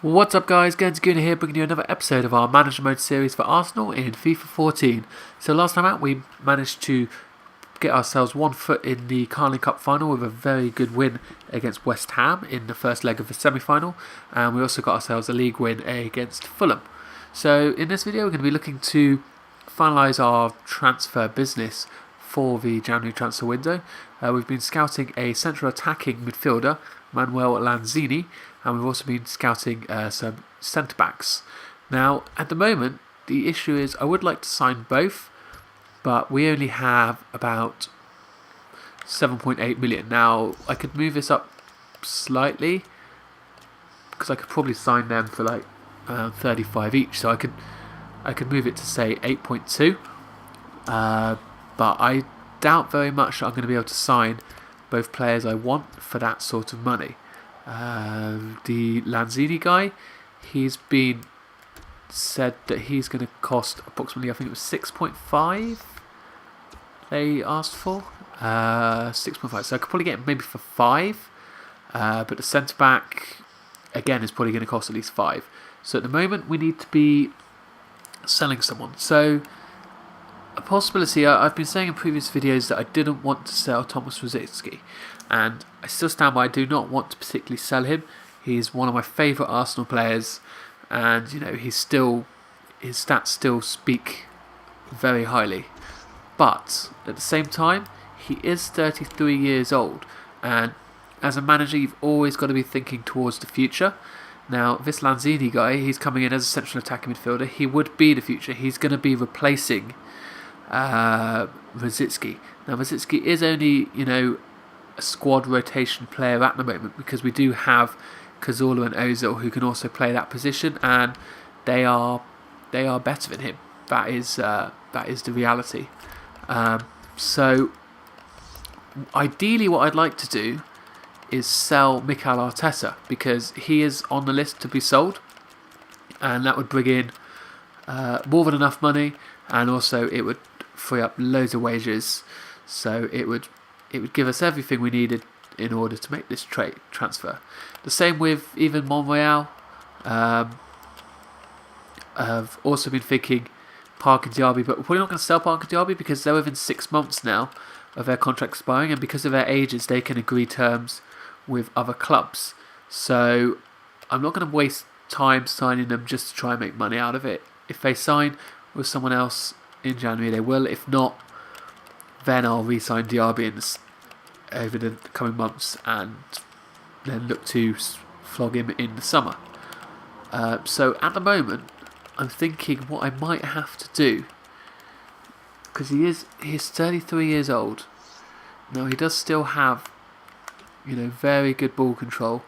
What's up guys, Guna here, bringing you another episode of our Manager Mode series for Arsenal in FIFA 14. So last time out we managed to get ourselves one foot in the Carling Cup final with a very good win against West Ham in the first leg of the semi-final, and we also got ourselves a league win against Fulham. So in this video we're going to be looking to finalise our transfer business for the January transfer window. We've been scouting a central attacking midfielder, Manuel Lanzini, and we've also been scouting some centre-backs. Now, at the moment, the issue is I would like to sign both, but we only have about 7.8 million. Now, I could move this up slightly, because I could probably sign them for like 35 each, so I could move it to say 8.2, but I doubt very much that I'm going to be able to sign both players I want for that sort of money. The Lanzini guy, he's been said that he's going to cost approximately, I think it was 6.5 they asked for. 6.5, so I could probably get him maybe for 5, but the centre back again is probably going to cost at least 5. So at the moment we need to be selling someone. So a possibility, I've been saying in previous videos that I didn't want to sell Thomas Rosicky, and I still stand by. I do not want to particularly sell him. He's one of my favourite Arsenal players, and you know his stats still speak very highly. But at the same time, he is 33 years old, and as a manager you've always got to be thinking towards the future. Now this Lanzini guy, he's coming in as a central attacking midfielder. He would be the future. He's going to be replacing Rosicky. Now Rosicky is only, a squad rotation player at the moment, because we do have Cazorla and Ozil who can also play that position, and they are better than him. That is the reality. So ideally what I'd like to do is sell Mikel Arteta, because he is on the list to be sold, and that would bring in more than enough money, and also it would free up loads of wages, so it would give us everything we needed in order to make this transfer. The same with even Monreal. I've also been thinking Park and Diaby, but we're probably not going to sell Park and Diaby because they're within 6 months now of their contract expiring, and because of their ages they can agree terms with other clubs. So I'm not going to waste time signing them just to try and make money out of it. If they sign with someone else in January, they will. If not, then I'll re-sign Diaby over the coming months and then look to flog him in the summer. So at the moment, I'm thinking what I might have to do, because he's 33 years old. Now he does still have, very good ball control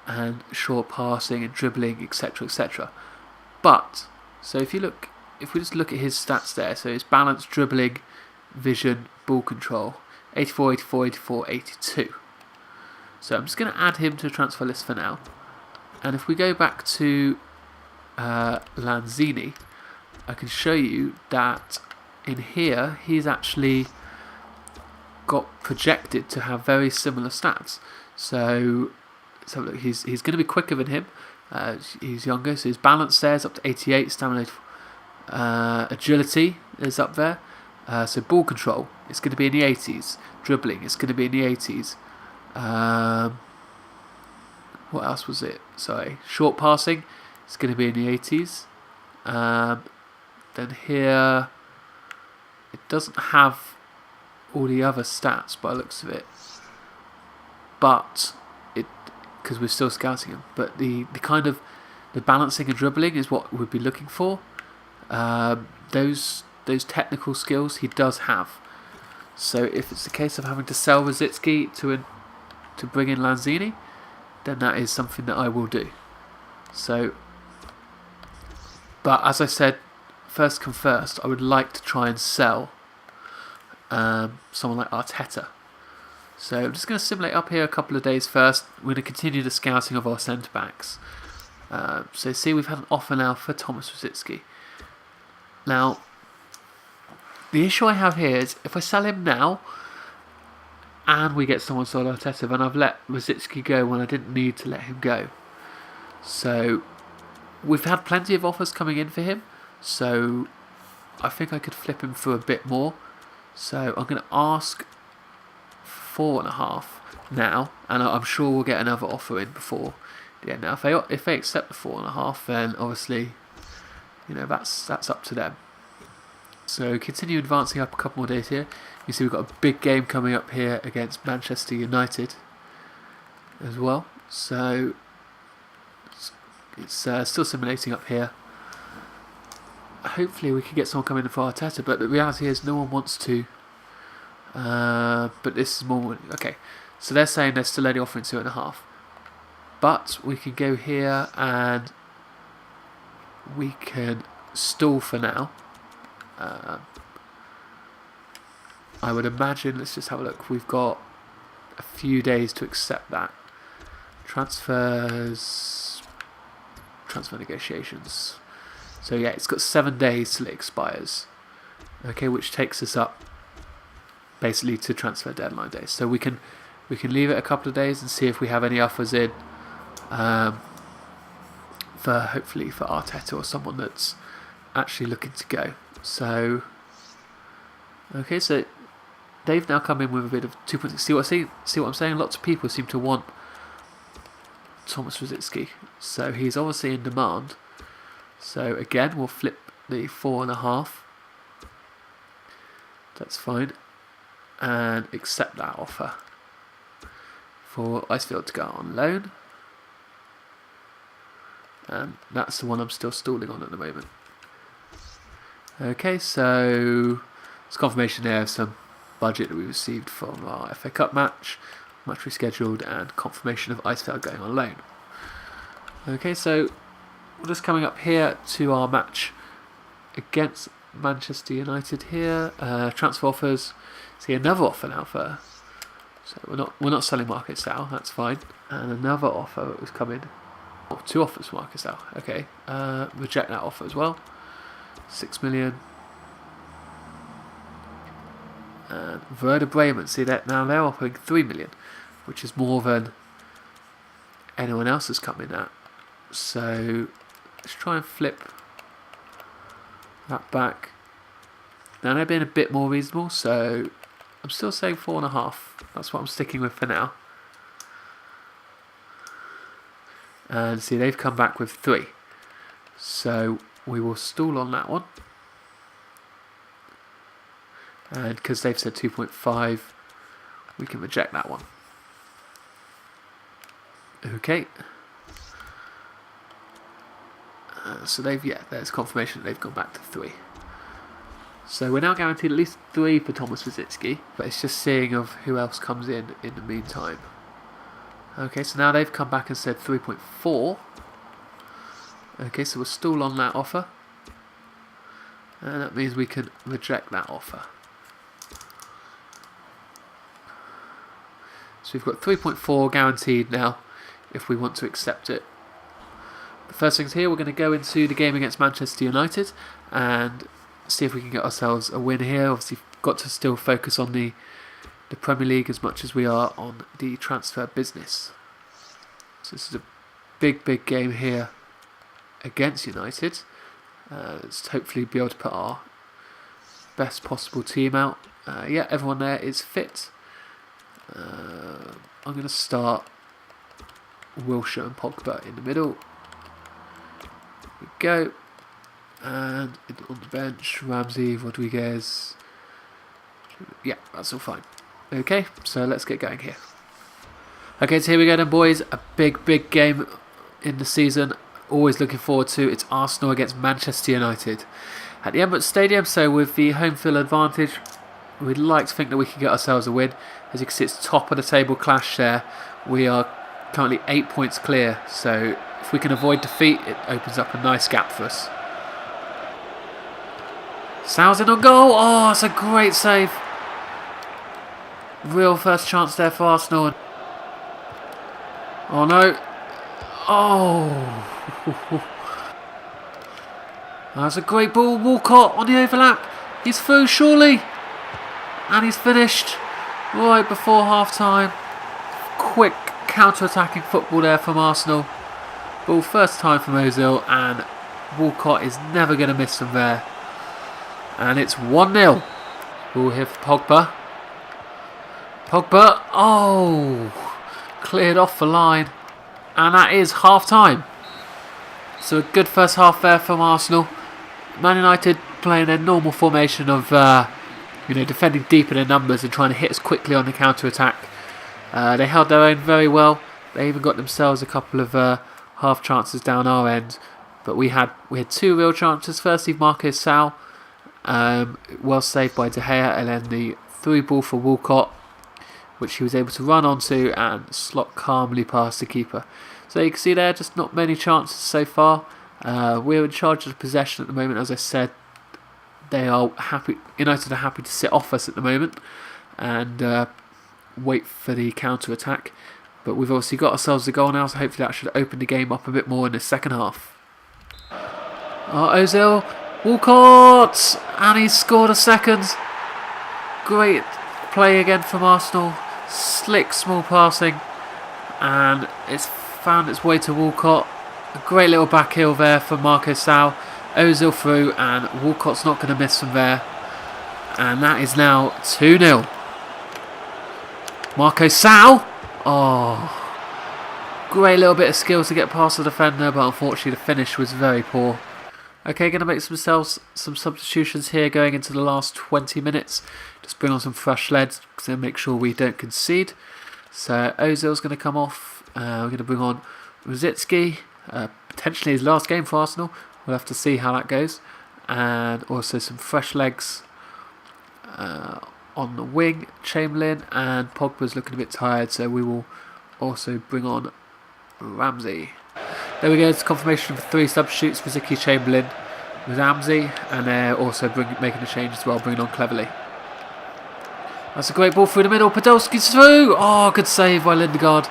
and short passing and dribbling, etc., etc. But so if we just look at his stats there, so his balance, dribbling, vision, ball control, 84, 84, 84, 82. So I'm just going to add him to the transfer list for now. And if we go back to Lanzini, I can show you that in here he's actually got projected to have very similar stats. So look, he's going to be quicker than him. He's younger, so his balance there is up to 88, stamina, agility is up there. So ball control, it's going to be in the 80s. Dribbling, it's going to be in the 80s. What else was it? Sorry, short passing, it's going to be in the 80s. Then here, it doesn't have all the other stats by the looks of it, but because we're still scouting him. But the kind of the balancing and dribbling is what we'd be looking for. Those technical skills he does have. So if it's a case of having to sell Rosicky to bring in Lanzini, then that is something that I will do. So, but as I said, first come first, I would like to try and sell someone like Arteta. So I'm just going to simulate up here a couple of days first. We're going to continue the scouting of our centre backs. So see, we've had an offer now for Thomas Rosicky. Now, the issue I have here is if I sell him now and we get someone sold Arteta, then I've let Rosicky go when I didn't need to let him go. So we've had plenty of offers coming in for him, so I think I could flip him for a bit more. So I'm going to ask 4.5 now, and I'm sure we'll get another offer in before the end. Now, if they accept the 4.5, then obviously, that's up to them. So continue advancing up a couple more days here. You see we've got a big game coming up here against Manchester United as well. So it's still simulating up here. Hopefully we can get someone coming in for Arteta, but the reality is no one wants to. But this is more... Okay, so they're saying they're still only offering 2.5. But we can go here and we can stall for now. I would imagine, let's just have a look, we've got a few days to accept that. Transfer negotiations. So yeah, it's got 7 days till it expires. Okay, which takes us up basically to transfer deadline days. So we can leave it a couple of days and see if we have any offers in for hopefully for Arteta or someone that's actually looking to go. So okay, so they've now come in with a bit of 2.6. See what I'm saying? Lots of people seem to want Thomas Rosicky, so he's obviously in demand. So again, we'll flip the 4.5. That's fine, and accept that offer for Icefield to go on loan. And that's the one I'm still stalling on at the moment. Okay, so it's confirmation there of some budget that we received from our FA Cup match rescheduled, and confirmation of Icefield going on loan. Okay, so we're just coming up here to our match against Manchester United here. Transfer offers. See another offer now for. So we're not selling Marcus now. That's fine. And another offer that was coming. Oh, 2 offers for Marcus now. Okay. Reject that offer as well. 6 million. And Werder Bremen. See that now they're offering 3 million, which is more than anyone else has come in at. So let's try and flip that back. Now they're being a bit more reasonable, so I'm still saying 4.5. That's what I'm sticking with for now. And see, they've come back with 3. So we will stall on that one. And because they've said 2.5, we can reject that one. Okay. So there's confirmation that they've gone back to 3. So we're now guaranteed at least 3 for Thomas Rosicky, but it's just seeing of who else comes in the meantime. Okay, so now they've come back and said 3.4. Okay, so we're still on that offer. And that means we can reject that offer. So we've got 3.4 guaranteed now if we want to accept it. The first things here, we're going to go into the game against Manchester United and see if we can get ourselves a win here. Obviously, got to still focus on the Premier League as much as we are on the transfer business. So this is a big game here against United. Let's hopefully be able to put our best possible team out. Yeah, everyone there is fit. I'm going to start Wilshere and Pogba in the middle. There we go. And on the bench, Ramsey, Rodriguez. Yeah, that's all fine. Okay, so let's get going here. Okay, so here we go then, boys. A big game in the season. Always looking forward to. It's Arsenal against Manchester United at the Emirates Stadium. So with the home field advantage, we'd like to think that we can get ourselves a win. As you can see, it's top of the table clash there. We are currently 8 points clear. So if we can avoid defeat, it opens up a nice gap for us. Sal's in on goal. Oh, it's a great save. Real first chance there for Arsenal. Oh no. Oh. That's a great ball. Walcott on the overlap. He's through surely. And he's finished right before half time. Quick counter-attacking football there from Arsenal. Ball first time from Ozil, and Walcott is never going to miss from there. And it's 1-0. Ball here for Pogba. Pogba, oh, cleared off the line. And that is half time. So a good first half there from Arsenal. Man United playing their normal formation of defending deep in their numbers and trying to hit us quickly on the counter-attack. They held their own very well. They even got themselves a couple of half chances down our end. But we had 2 real chances. Firstly, Marco Sal, well saved by De Gea, and then the through ball for Walcott, which he was able to run onto and slot calmly past the keeper. So you can see there, just not many chances so far. We're in charge of the possession at the moment. As I said, they are happy. United are happy to sit off us at the moment and wait for the counter attack. But we've obviously got ourselves a goal now, so hopefully that should open the game up a bit more in the second half. Ozil, Walcott, and he's scored a second. Great play again from Arsenal. Slick, small passing, and it's found its way to Walcott. A great little back heel there from Marco Sal. Ozil through, and Walcott's not going to miss from there. And that is now 2-0. Marco Sal. Oh, great little bit of skill to get past the defender, but unfortunately the finish was very poor. Okay, going to make some substitutions here going into the last 20 minutes. Just bring on some fresh legs to make sure we don't concede. So Ozil's going to come off. We're going to bring on Rosicki. Potentially his last game for Arsenal. We'll have to see how that goes. And also some fresh legs on the wing. Chamberlain, and Pogba's looking a bit tired, so we will also bring on Ramsey. There we go, it's confirmation of 3 substitutes: Rosicki, Chamberlain, Ramsey, and they're also making a change as well, bringing on Cleverley. That's a great ball through the middle. Podolski's through. Oh, good save by Lindegaard.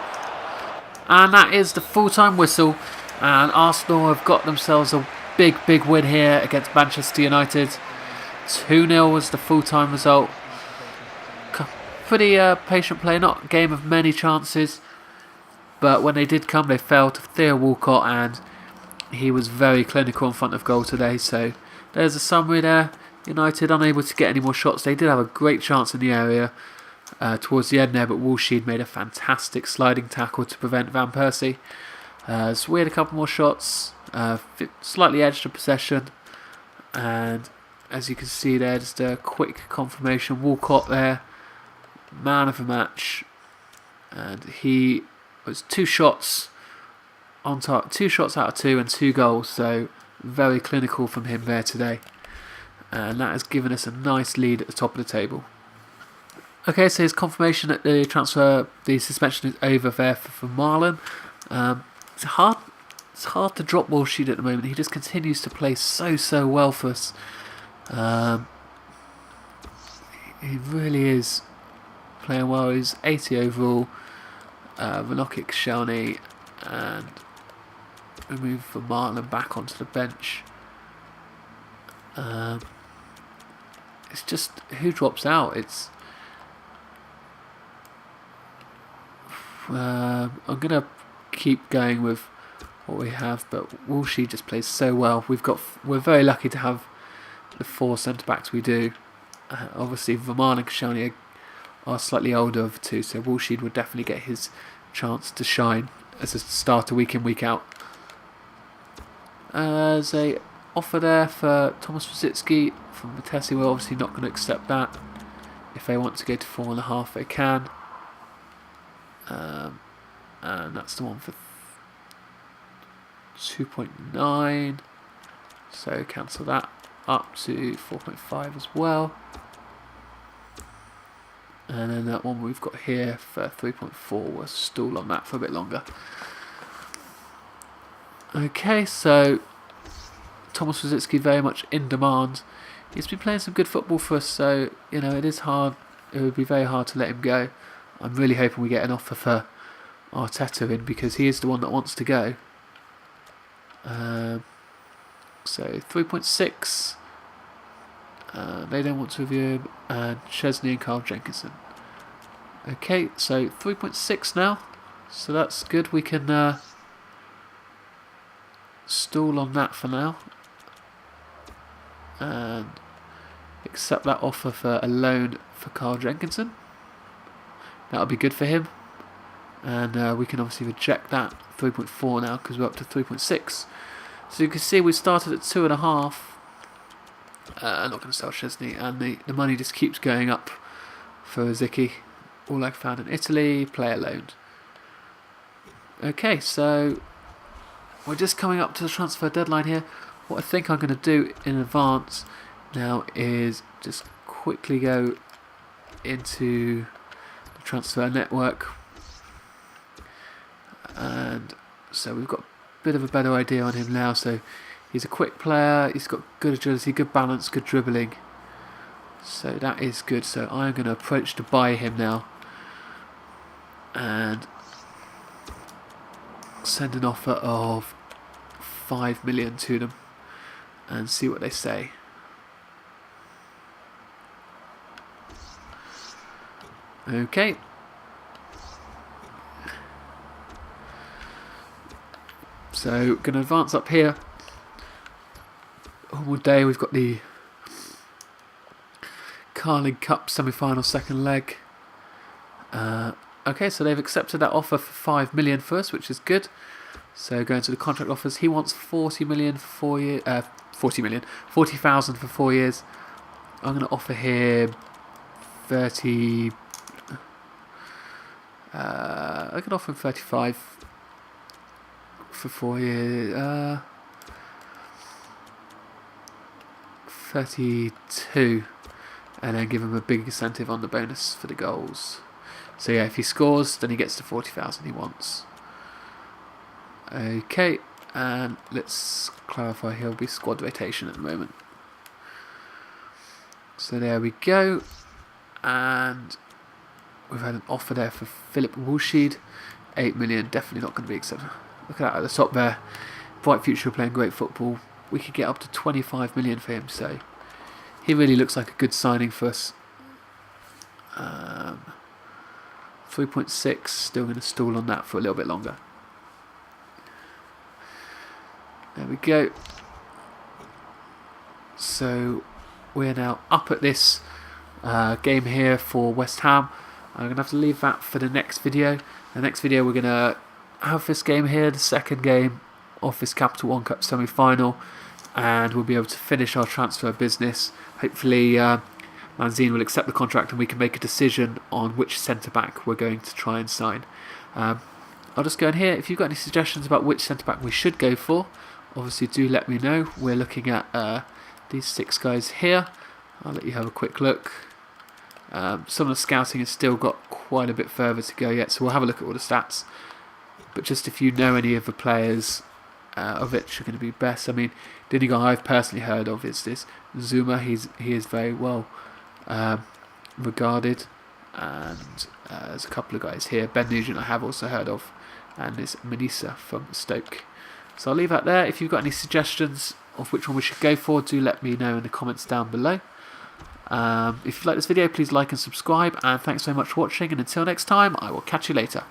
And that is the full-time whistle. And Arsenal have got themselves a big win here against Manchester United. 2-0 was the full-time result. Pretty patient play, not a game of many chances. But when they did come, they fell to Theo Walcott, and he was very clinical in front of goal today. So there's a summary there. United unable to get any more shots. They did have a great chance in the area towards the end there, but Woolshed made a fantastic sliding tackle to prevent Van Persie. So we had a couple more shots, slightly edged of possession, and as you can see there, just a quick confirmation. Walcott there, man of the match, and he was 2 shots on target, 2 shots out of 2 and 2 goals. So very clinical from him there today. And that has given us a nice lead at the top of the table. Okay, so his confirmation that the suspension is over there for Marlon. It's hard to drop Woolshed at the moment. He just continues to play so well for us. He really is playing well. He's 80 overall. Vanokic, Shelny, and we move for Marlon back onto the bench. It's just who drops out. I'm gonna keep going with what we have, but Woolshed just plays so well. We're very lucky to have the 4 centre backs we do. Obviously, Vermaelen and Koscielny are slightly older of the 2, so Woolshed would definitely get his chance to shine as a starter week in, week out. There's a offer there for Thomas Rosicki from Matesi. We're obviously not going to accept that. If they want to go to 4.5, they can. And that's the one for 2.9. So cancel that up to 4.5 as well. And then that one we've got here for 3.4, we'll stall on that for a bit longer. Okay, so Thomas Rosicki very much in demand. He's been playing some good football for us, so it is hard. It would be very hard to let him go. I'm really hoping we get an offer for Arteta in, because he is the one that wants to go. So 3.6. They don't want to review him, and Chesney and Carl Jenkinson. Okay, so 3.6 now. So that's good. We can stall on that for now and accept that offer for a loan for Carl Jenkinson. That'll be good for him, and we can obviously reject that 3.4 now because we're up to 3.6. So you can see we started at 2.5. I'm not going to sell Chesney, and the money just keeps going up for Zicki. All I found in Italy, player loaned. Okay, so we're just coming up to the transfer deadline here. What I think I'm going to do in advance now is just quickly go into the transfer network, and so we've got a bit of a better idea on him now. So he's a quick player, he's got good agility, good balance, good dribbling, so that is good. So I'm going to approach to buy him now and send an offer of 5 million to them and see what they say. Okay. So going to advance up here. All day we've got the Carling Cup semi-final second leg. Okay, so they've accepted that offer for 5 million for us, which is good. So going to the contract offers, he wants 40 million for 4 years. 40,000 for 4 years. I'm going to offer him 30. I can offer him 35 for 4 years. 32, and then give him a big incentive on the bonus for the goals. So yeah, if he scores, then he gets the 40,000 he wants. Okay, and let's clarify, he'll be squad rotation at the moment. So there we go, and we've had an offer there for Philip Woolsheed, 8 million, definitely not going to be accepted. Look at that at the top there, bright future, playing great football. We could get up to 25 million for him, so he really looks like a good signing for us. 3.6, still going to stall on that for a little bit longer. There we go. So we're now up at this game here for West Ham. I'm going to have to leave that for the next video. The next video we're going to have this game here, the second game of this Capital One Cup semi-final, and we'll be able to finish our transfer business. Hopefully Lanzini will accept the contract and we can make a decision on which centre-back we're going to try and sign. I'll just go in here. If you've got any suggestions about which centre-back we should go for, obviously do let me know. We're looking at these 6 guys here. I'll let you have a quick look. Some of the scouting has still got quite a bit further to go yet, so we'll have a look at all the stats. But just if you know any of the players of which are going to be best. I mean, the only guy I've personally heard of is this Zuma. He is very well regarded, and there's a couple of guys here. Ben Nugent I have also heard of, and there's Manisa from Stoke. So I'll leave that there. If you've got any suggestions of which one we should go for, do let me know in the comments down below. If you like this video, please like and subscribe, and thanks very much for watching, and until next time, I will catch you later.